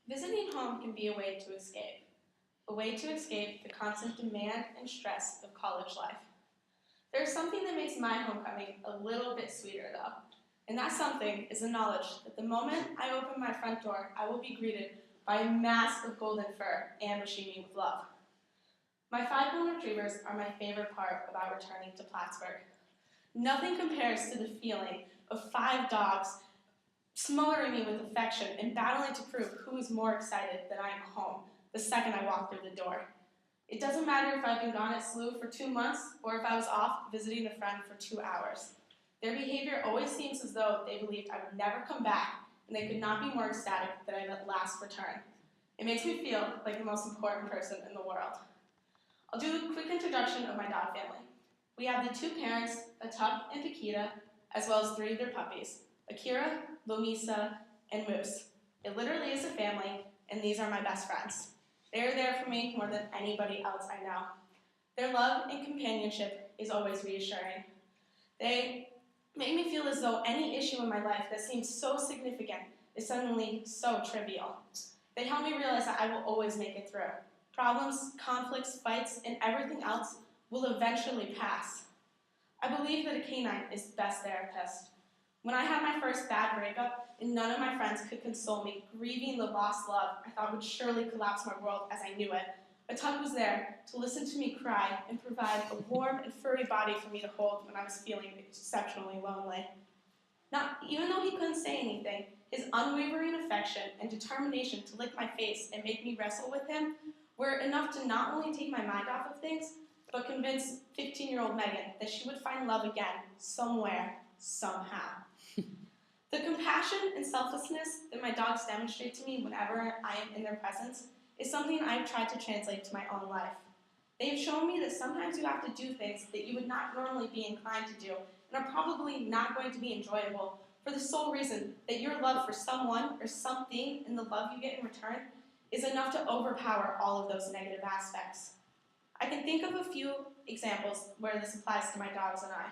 Visiting home can be a way to escape the constant demand and stress of college life. There's something that makes my homecoming a little bit sweeter though, and that something is the knowledge that the moment I open my front door, I will be greeted by a mass of golden fur ambushing me with love. My 5 golden retrievers are my favorite part about returning to Plattsburgh. Nothing compares to the feeling of 5 dogs smothering me with affection and battling to prove who is more excited that I am home the second I walk through the door. It doesn't matter if I've been gone at SLU for 2 months or if I was off visiting a friend for 2 hours. Their behavior always seems as though they believed I would never come back and they could not be more ecstatic that I had at last returned. It makes me feel like the most important person in the world. I'll do a quick introduction of my dog family. We have the 2 parents, Atuk and Takita, as well as 3 of their puppies, Akira, Lomisa, and Moose. It literally is a family, and these are my best friends. They are there for me more than anybody else I know. Their love and companionship is always reassuring. They make me feel as though any issue in my life that seems so significant is suddenly so trivial. They help me realize that I will always make it through. Problems, conflicts, fights, and everything else will eventually pass. I believe that a canine is the best therapist. When I had my first bad breakup and none of my friends could console me, grieving the lost love I thought would surely collapse my world as I knew it, Atuk was there to listen to me cry and provide a warm and furry body for me to hold when I was feeling exceptionally lonely. Even though he couldn't say anything, his unwavering affection and determination to lick my face and make me wrestle with him were enough to not only take my mind off of things, but convince 15-year-old Meagan that she would find love again, somewhere, somehow. The compassion and selflessness that my dogs demonstrate to me whenever I am in their presence is something I've tried to translate to my own life. They have shown me that sometimes you have to do things that you would not normally be inclined to do and are probably not going to be enjoyable for the sole reason that your love for someone or something and the love you get in return is enough to overpower all of those negative aspects. I can think of a few examples where this applies to my dogs and I.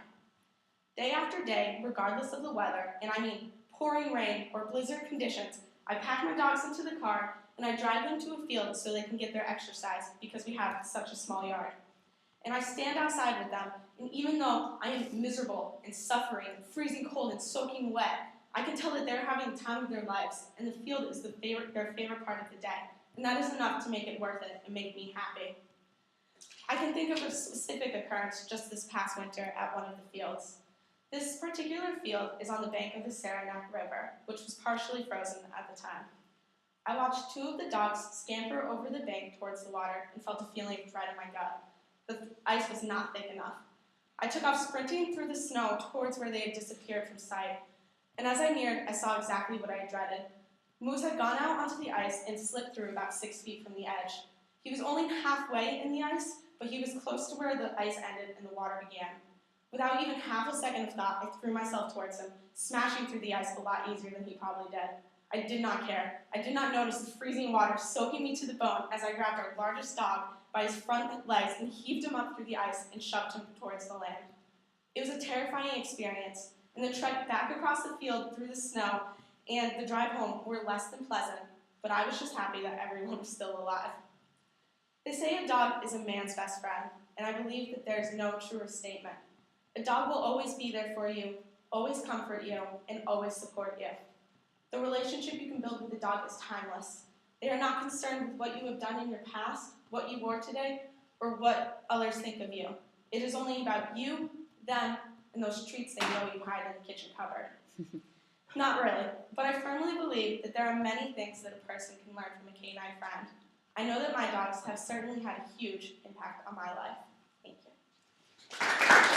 Day after day, regardless of the weather, and I mean pouring rain or blizzard conditions, I pack my dogs into the car and I drive them to a field so they can get their exercise because we have such a small yard. And I stand outside with them, and even though I am miserable and suffering, freezing cold and soaking wet, I can tell that they're having the time of their lives, and the field is their favorite part of the day. And that is enough to make it worth it and make me happy. I can think of a specific occurrence just this past winter at one of the fields. This particular field is on the bank of the Saranac River, which was partially frozen at the time. I watched 2 of the dogs scamper over the bank towards the water and felt a feeling of dread in my gut. The ice was not thick enough. I took off sprinting through the snow towards where they had disappeared from sight. And as I neared, I saw exactly what I had dreaded. Moose had gone out onto the ice and slipped through about 6 feet from the edge. He was only halfway in the ice, but he was close to where the ice ended and the water began. Without even half a second of thought, I threw myself towards him, smashing through the ice a lot easier than he probably did. I did not care. I did not notice the freezing water soaking me to the bone as I grabbed our largest dog by his front legs and heaved him up through the ice and shoved him towards the land. It was a terrifying experience, and the trek back across the field through the snow and the drive home were less than pleasant, but I was just happy that everyone was still alive. They say a dog is a man's best friend, and I believe that there is no truer statement. A dog will always be there for you, always comfort you, and always support you. The relationship you can build with a dog is timeless. They are not concerned with what you have done in your past, what you wore today, or what others think of you. It is only about you, them, and those treats they know you hide in the kitchen cupboard. Not really, but I firmly believe that there are many things that a person can learn from a canine friend. I know that my dogs have certainly had a huge impact on my life. Thank you.